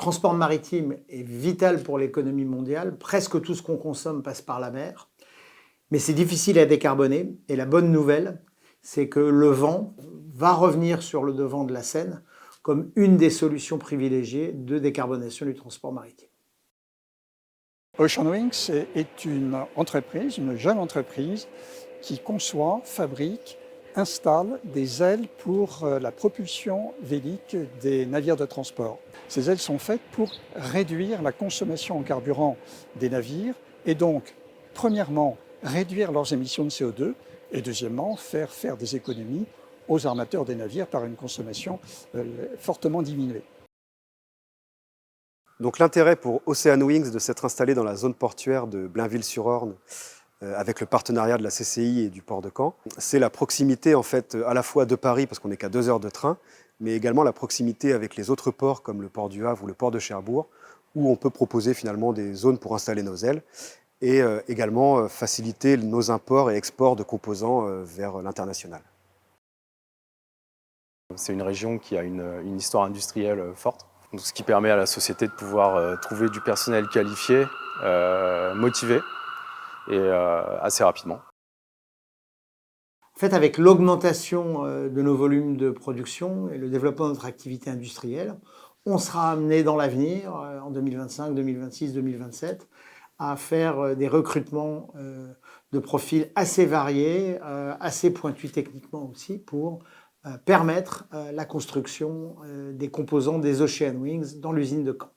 transport maritime est vital pour l'économie mondiale. Presque tout ce qu'on consomme passe par la mer. Mais c'est difficile à décarboner. Et la bonne nouvelle, c'est que le vent va revenir sur le devant de la scène comme une des solutions privilégiées de décarbonation du transport maritime. Oceanwings est une entreprise, une jeune entreprise qui conçoit, fabrique, installe des ailes pour la propulsion vélique des navires de transport. Ces ailes sont faites pour réduire la consommation en carburant des navires et donc, premièrement, réduire leurs émissions de CO2 et deuxièmement, faire des économies aux armateurs des navires par une consommation fortement diminuée. Donc l'intérêt pour Oceanwings de s'être installé dans la zone portuaire de Blainville-sur-Orne avec le partenariat de la CCI et du port de Caen, c'est la proximité en fait à la fois de Paris parce qu'on n'est qu'à 2 heures de train, mais également la proximité avec les autres ports comme le port du Havre ou le port de Cherbourg, où on peut proposer finalement des zones pour installer nos ailes et également faciliter nos imports et exports de composants vers l'international. C'est une région qui a une histoire industrielle forte, donc ce qui permet à la société de pouvoir trouver du personnel qualifié, motivé et assez rapidement. En fait, avec l'augmentation de nos volumes de production et le développement de notre activité industrielle, on sera amené dans l'avenir, en 2025, 2026, 2027, à faire des recrutements de profils assez variés, assez pointus techniquement aussi, pour permettre la construction des composants des Oceanwings dans l'usine de Caen.